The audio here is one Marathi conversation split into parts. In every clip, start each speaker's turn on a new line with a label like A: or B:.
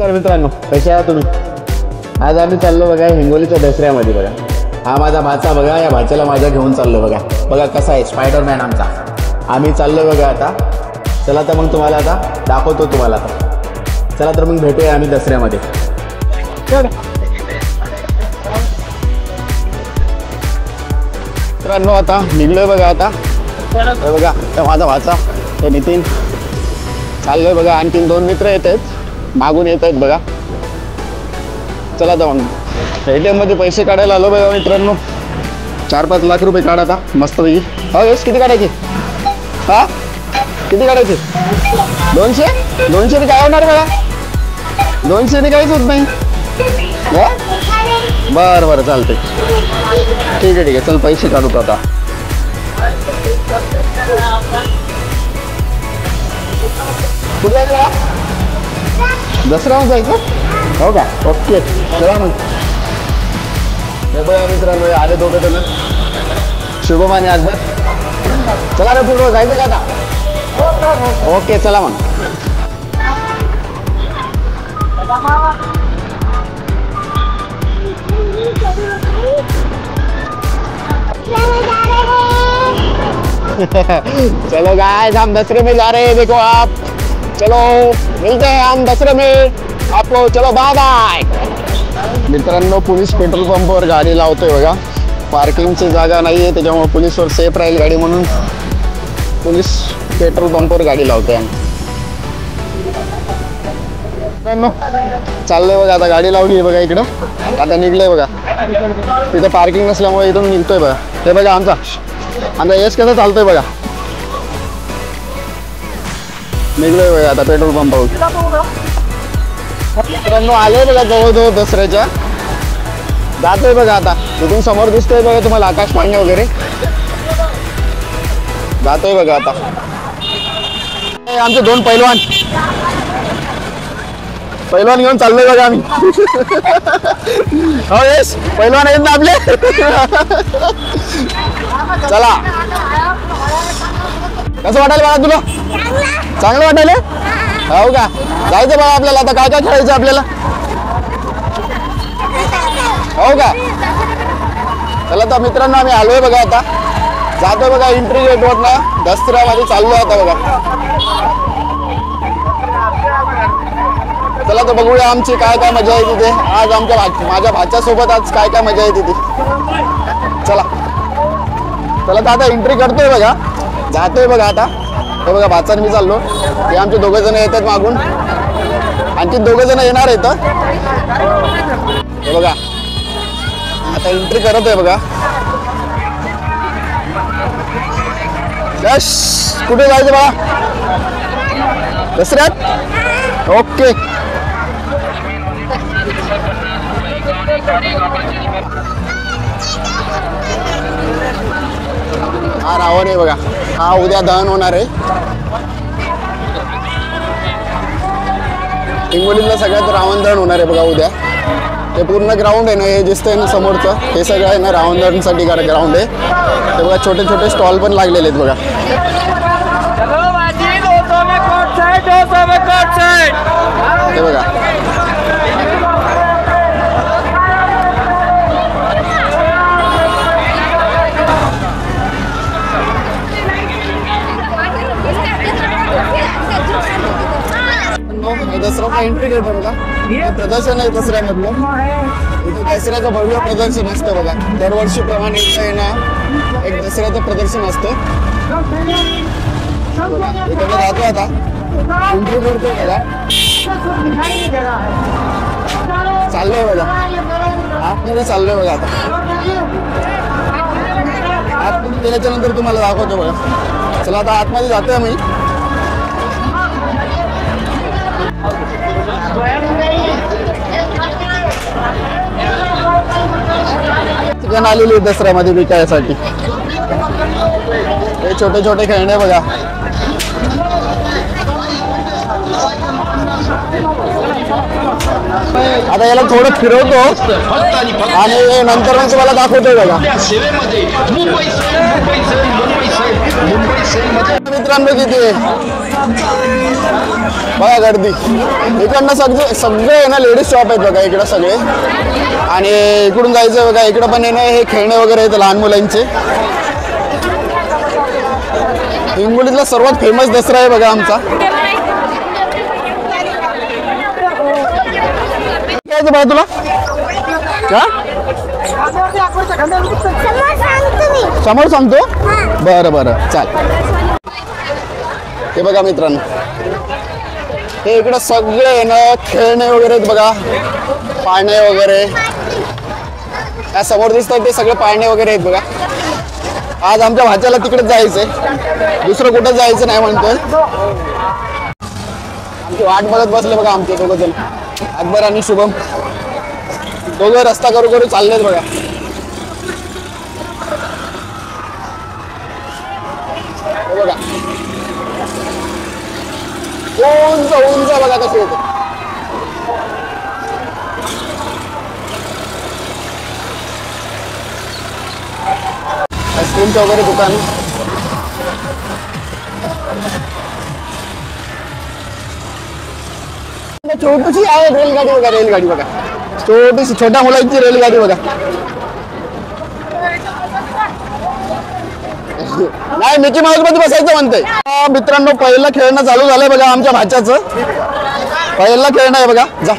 A: नमस्कार मित्रांनो, कसे आहात तुम्ही? आज आम्ही चाललो बघा हिंगोलीच्या दसऱ्यामध्ये. बघा हा माझा भाचा, बघा या भाच्याला माझ्या घेऊन चाललो. बघा बघा कसा आहे स्पायडरमॅन आमचा. आम्ही चाललो बघा आता. चला तर मग तुम्हाला आता दाखवतो तुम्हाला आता. चला तर मग भेटूया आम्ही दसऱ्यामध्ये. मित्रांनो आता निघलोय बघा. आता बघा माझा भाचा हे नितीन चाललोय बघा. आणखीन 2 मित्र येत आहेत, मागून येत आहेत बघा. चला तर मग ATM मध्ये पैसे काढायला आलो बघा मित्रांनो. 4-5 लाख रुपये काढा आता मस्त पैकी. हो यश किती काढायचे? हा किती काढायचे? 200 काय होणार बघा? 200 काहीच होत नाही. बरं बरं चालतंय, ठीक आहे. चल पैसे काढू आता. दसऱ्यावर जायचं हो का? ओके चला मग. बघा मित्रांनो आले 2 जण, शुभम आणि आजबर. चला रे पूर्ण जायचं का आता? ओके चला मग. चलो गाइस हम दसरे में जा रहे हैं, देखो आप. चलो मिलते हैं हम दसरे में आपको. चलो बाय बाय. मित्रांनो पोलीस पेट्रोल पंपवर गाडी लावतोय बघा. पार्किंगची जागा नाही आहे, त्याच्यामुळे पोलीसवर सेफ राहील गाडी म्हणून पोलीस पेट्रोल पंपवर गाडी लावतोय. मित्रांनो चाललंय बघा आता. गाडी लावली आहे बघा इकडं. आता निघलंय बघा. तिथे पार्किंग नसल्यामुळे इथून निघतोय बघा. हे बघा आमचा यश कसं चालतोय बघा. निघलोय बघा आता पेट्रोल पंपावर. मित्रांनो आलोय बघा जवळ दसऱ्याच्या. जातोय बघा आता. इथून समोर दिसतोय बघा तुम्हाला आकाश पाळणे वगैरे. जातोय बघा आता. आमचे 2 पैलवान घेऊन चाललोय बघा आम्ही. हो यश पैलवान आहेत ना आपले. चला कसं वाटायला बघा तुला? चांगलं वाटायला हो का? जायचं बघा आपल्याला आता. काय काय खेळायचं आपल्याला हो का? चला तर मित्रांनो आम्ही आलोय बघा आता. जातोय बघा एंट्री गेट वरनं दसऱ्यामध्ये चाललोय आता बघा. चला तर बघूया आमची काय काय मजा आहे तिथे आज. माझ्या भाच्यासोबत आज काय काय मजा आहे तिथे. चला चला तर आता एंट्री करतोय बघा. जातोय बघा आता. हे बघा भाचाने मी चाललो. हे आमचे 2 जण येतात मागून. आणखी 2 जण येणार आहेत. हे बघा आता एंट्री करत आहे बघा. यश कुठे जायचं बघा? दसऱ्यात ओके. हा रावण आहे बघा. हा उद्या दहन होणार आहे. हिंगोलीतलं सगळ्यात रावण दहन होणार आहे बघा उद्या. ते पूर्ण ग्राउंड आहे ना, हे दिसतंय ना समोरचं, हे सगळं आहे ना रावण दहनसाठी ग्राउंड आहे. ते बघा छोटे छोटे स्टॉल पण लागलेले आहेत बघा. हे बघा दसरा एंट्री करतो बघा. प्रदर्शन आहे दसऱ्यामधलं. इथे दसऱ्याचं भव्य प्रदर्शन असतं बघा. दरवर्षीप्रमाणे इथे ना एक दसऱ्याचं प्रदर्शन असतं. इथे राहतो आता एंट्री करतो बघा. चाललोय बघा आतमध्ये. चाललोय बघा आता. आतमध्ये गेल्याच्या नंतर तुम्हाला दाखवतो बघा. चला आता आतमध्ये जातोय आम्ही. चिकन आलेली दसऱ्यामध्ये विकायसाठी. हे छोटे छोटे खेळणे बघा. आता याला थोडं फिरवतो आणि नंतर मग तुम्हाला दाखवतो बघा. मित्रांनो किती बघा गर्दी इकडनं सगळे आहे ना लेडीज शॉप आहेत बघा इकडं सगळे. आणि इकडून जायचं बघा इकडं पण आहे ना हे खेळणे वगैरे आहेत लहान मुलांचे. हिंगोलीतला सर्वात फेमस दसरा आहे बघा आमचा. काय बघा तुला का समोर सांगतो. बरं बरं चाल. हे बघा मित्रांनो हे इकडं सगळे ना खेळणे वगैरे आहेत बघा. पाळणे वगैरे या समोर दिसतात ते सगळे पाळणे वगैरे आहेत बघा. आज आमच्या भाच्याला तिकडे जायचंय दुसरं कुठं जायचं नाही म्हणतोय. आमची वाट बघत बसले बघा आमचे दोघं जण अकबर आणि शुभम दोघं रस्ता करू करू चाललेत बघा. बघा उंच उंच बघा कसे होते. आईस्क्रीमचं वगैरे दुकान. छोटीशी आहे रेलगाडी बघा. रेलगाडी बघा छोटीशी छोट्या मुलांची रेलगाडी बघा. नाही मिकी माऊस मध्ये बसायचं म्हणते. मित्रांनो पहिलं खेळणं चालू झालंय बघा आमच्या भाच्याचं. पहिलं खेळणं आहे बघा. जा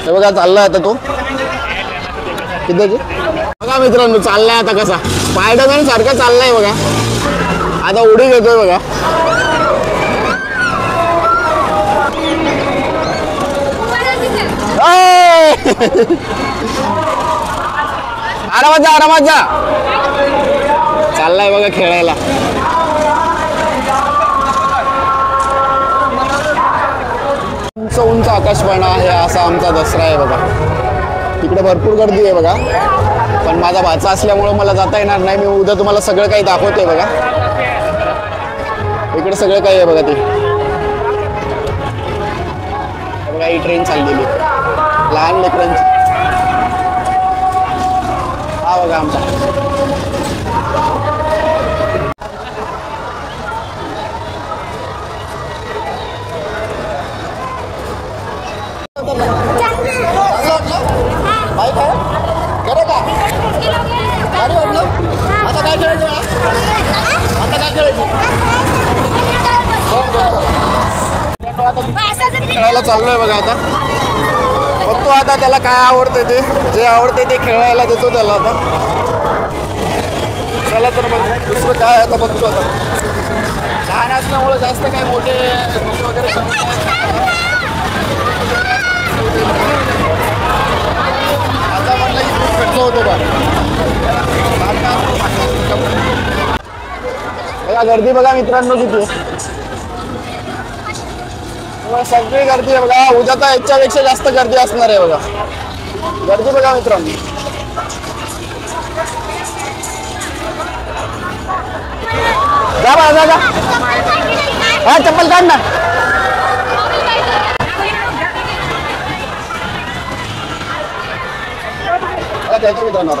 A: हे बघा चाललाय आता तो किती बघा मित्रांनो चाललाय आता कसा स्पायडरमॅन सारखा चाललाय बघा. आता उडी घेतोय बघा. आरामात जा चाललाय बघा खेळायला. उंच उंच आकाशपाळणा आहे असा आमचा दसरा आहे बघा. तिकडे भरपूर गर्दी आहे बघा पण माझा भाचा असल्यामुळे मला जाता येणार नाही. मी उद्या तुम्हाला सगळं काही दाखवतोय बघा. इकडे सगळं काही आहे बघा. ते बघा ही ट्रेन चाललेली लहान लेकरांची. हा बघा आमचा खेळायला चाललोय बघा. आता बघतो आता त्याला काय आवडते ते जे आवडते ते खेळायला देतो त्याला. आता चला तर मग दुसरं काय आता बघतो. आता लहान असल्यामुळे जास्त काय मोठे वगैरे आता म्हटलं की खूप खर्च होतो बघा. गर्दी बघा मित्रांनो किती सगळी गर्दी आहे बघा. उद्या तर याच्यापेक्षा जास्त गर्दी असणार आहे बघा. गर्दी बघा मित्रांनो. जा बघा जा हा चप्पल काढ ना. मित्रांनो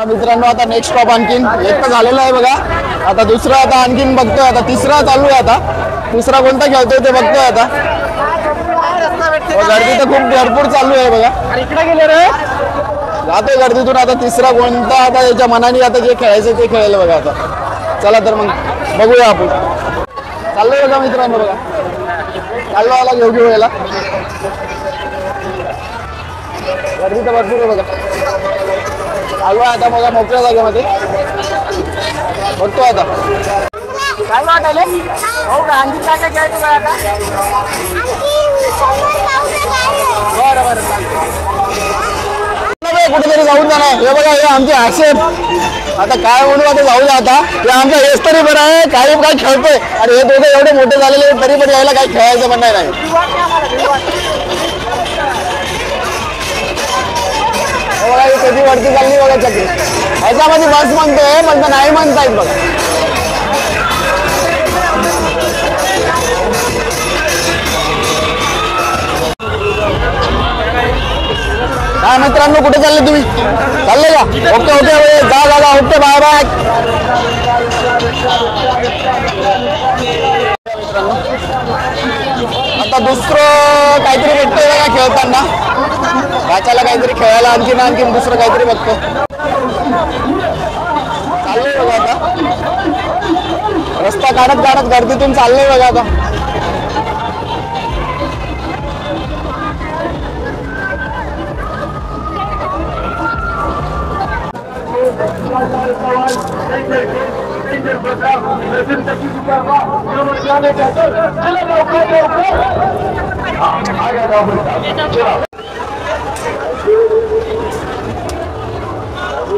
A: मित्रांनो आता नेक्स्ट स्टॉप आणखीन एक तर झालेला आहे बघा. आता दुसरा आता आणखीन बघतोय. आता तिसरा चालू आहे. आता तिसरा कोणता खेळतोय ते बघतोय. आता गर्दी तर खूप भरपूर चालू आहे बघा. इकडे गेले रे जातोय गर्दीतून. आता तिसरा कोणता आता याच्या मनाने आता जे खेळायचं ते खेळेल बघा. आता चला तर मग बघूया आपण. चाललोय बघा मित्रांनो बघा. चाललो आला घेऊ याला. गर्दी तर भरपूर आहे बघा. आलो आता बघा मोकळ्या जागेमध्ये बघतो. आता काय वाटले हो का आणखी काय काय घ्यायचं आता. बरं बरं कुठेतरी जाऊन जाणार. हे बघा हे आमचे आक्षेप आता काय म्हणून आता जाऊ द्या. आता हे आमचा हेच तरी बरं आहे काही काय खेळतोय आणि हे दोघे एवढे मोठे झालेले तरी पण यायला काही खेळायचं पण नाही. बघा ही कधी वरती चालली बघा चक्री. ह्याच्यामध्ये बस म्हणतोय पण नाही म्हणतायत बघा. हा मित्रांनो, कुठे चालले तुम्ही? चालले का? ओके ओके, जा जा जा, ओके, बाय बाय. आता दुसरं काहीतरी भेटतोय का खेळताना, वाचायला काहीतरी खेळायला, आणखीन दुसरं काहीतरी बघतो. चाललंय बघा आता, रस्ता काढत काढत गर्दीतून चाललंय बघा आता.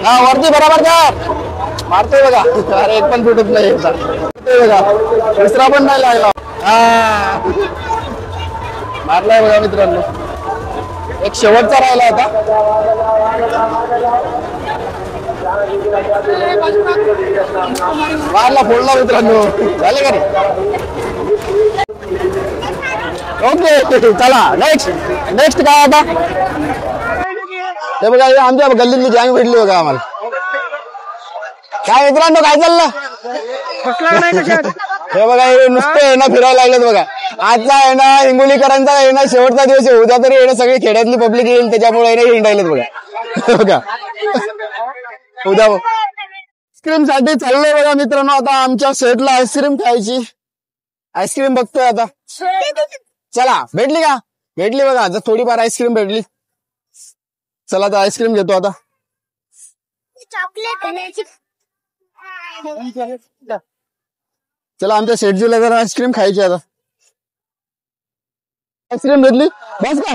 A: हा वरती बरोबर कर, मारतोय बघा. अरे एक पण फुटत नाही बघा, दुसरा पण नाही लागला. हा मारलाय बघा मित्रांनो, एक शेवटचा राहिला आता. मारला, फोडला मित्रांनो. झाले का रे? ओके चला, नेक्स्ट काय आता? ते बघा आमच्या गल्लीतली गँग भेटली बघा आम्हाला. काय मित्रांनो, काय चाललं? हे बघा, हे नुसतं आहे ना फिरायला लागलेत बघा. आजचा आहे ना हिंगोलीकरांचा आहे ना शेवटचा दिवस आहे. उद्या तरी येणं सगळी खेड्यातली पब्लिक येईल, त्याच्यामुळे हिंडायलेत बघा. बघा उद्या आईस्क्रीम साठी चाललंय बघा मित्रांनो. आता आमच्या सेटला आईस्क्रीम खायची, आईस्क्रीम बघतोय आता. चला, भेटली का? भेटली बघा, जर थोडीफार आईस्क्रीम भेटली. चला आता आईस्क्रीम घेतो आता. चला, आमच्या शेटजीला जरा आईस्क्रीम खायची आता. आईस्क्रीम घेतली बस का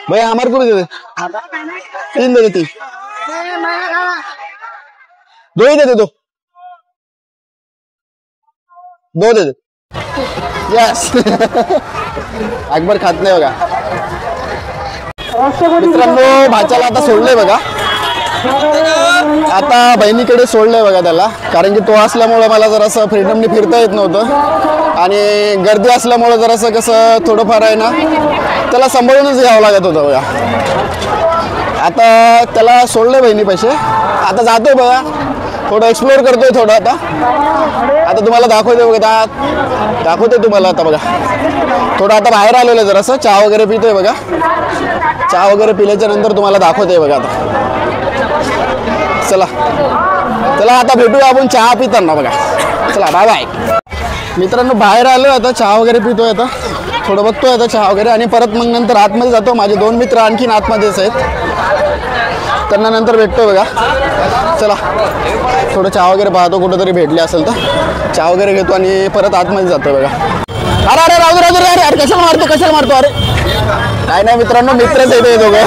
A: भैया? हमारे को भी दे दे, 3 दे देती, 2 ही दे दे, 2 दे दे. यस. अकबर खात नाही बघा मित्रांनो. भाच्याला आता सोडलंय बघा, आता बहिणीकडे सोडलंय बघा त्याला. कारण की तो असल्यामुळे मला जरासं फ्रीडमनी फिरता येत नव्हतं, आणि गर्दी असल्यामुळे जरासं कसं थोडंफार आहे ना त्याला सांभाळूनच घ्यावं लागत होतं बघा. आता त्याला सोडलंय बहिणी पैसे, आता जातोय बघा, थोडं एक्सप्लोर करतोय थोडं. आता तुम्हाला दाखवते बघा, दाखवते तुम्हाला आता बघा. थोडं आता बाहेर आलेलं आहे, जरासं चहा वगैरे पितोय बघा. चहा वगैरे पिल्याच्या नंतर तुम्हाला दाखवते बघा आता. चला चला, आता भेटूया आपण चहा पिताना बघा. चला बाय बाय मित्रांनो. बाहेर आलोय आता, चहा वगैरे पितोय आता, थोडं बघतोय आता चहा वगैरे, आणि परत मग नंतर आतमध्ये जातो. माझे 2 मित्र आणखीन आतमध्येच आहेत, त्यांना नंतर भेटतोय बघा. चला, थोडं चहा वगैरे पाहतो, कुठंतरी भेटले असेल तर चहा वगैरे घेतो आणि परत आतमध्ये जातोय बघा. अरे अरे राजू राजू, अरे अरे कशाला मारतो? अरे नाही मित्रांनो, मित्रच येते दोघं.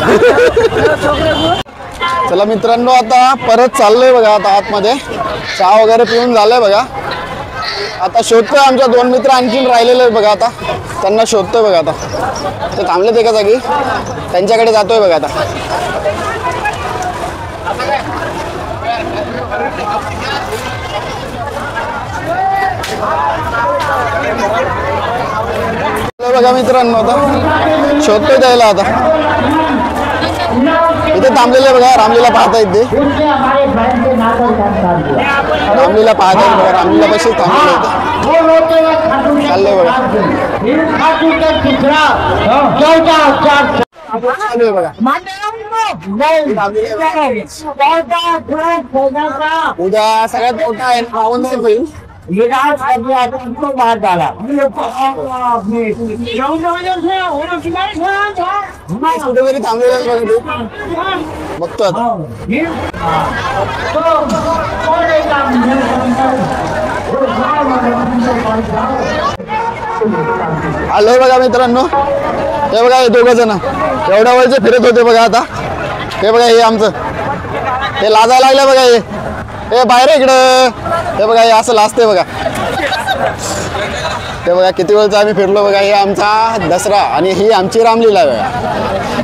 A: चला मित्रांनो, आता परत चाललोय बघा आता आतमध्ये. चहा वगैरे पिऊन झालंय बघा. आता शोधतोय, आमच्या 2 मित्र आणखीन राहिलेले आहेत बघा. आता त्यांना शोधतोय बघा. आता ते थांबलेत एका जागी, त्यांच्याकडे जातोय बघा आता. बघा मित्रांनो, आता शोधतोय त्याला. आता इथे थांबलेले बघा, रामलीला पाहता येते. रामलीला पाहता येते बघा, रामलीला कशी थांबलेले इथे चाललंय बघा. उद्या सगळ्यात मोठा आहे पाहून होईल. कुठेतरी थांबलेलं बघतो आता. आलोय बघा मित्रांनो. हे बघा, हे 2 जण एवढ्या वेळचे फिरत होते बघा. आता हे बघा, हे आमचं हे लाजायला लागलं बघा. हे बाहेर इकडं, हे बघा, हे असं लाजते बघा. ते बघा किती वेळचं आम्ही फिरलो बघा. हे आमचा दसरा आणि ही आमची रामलीला बघा.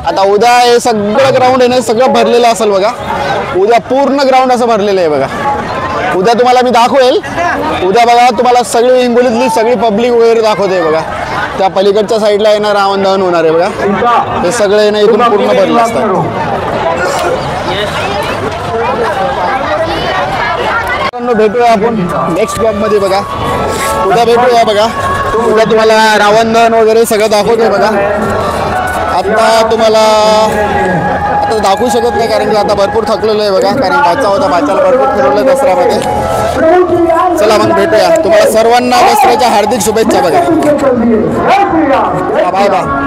A: आता उद्या हे सगळं ग्राउंड आहे ना, सगळं भरलेलं असेल बघा. उद्या पूर्ण ग्राउंड असं भरलेलं आहे बघा. उद्या तुम्हाला मी दाखवेल. उद्या बघा तुम्हाला सगळी हिंगोलीतली सगळी पब्लिक वगैरे दाखवते बघा. त्या पलीकडच्या साईडला येणार रावण दहन होणार आहे बघा. हे सगळे ना इथून पूर्ण भरले असतात. मित्रांनो भेटूया आपण नेक्स्ट ब्लॉगमध्ये बघा. उद्या भेटूया बघा. उद्या तुम्हाला रावण दहन वगैरे सगळं दाखवतोय बघा. आता तुम्हाला आता दाखवू शकत नाही कारण की आता भरपूर थकलेलो आहे बघा. कारण बाचा होता, बाच्याला भरपूर फिरवलं दसऱ्यामध्ये. चला मग भेटूया. तुम्हाला सर्वांना दसऱ्याच्या हार्दिक शुभेच्छा बघा. Bye bye.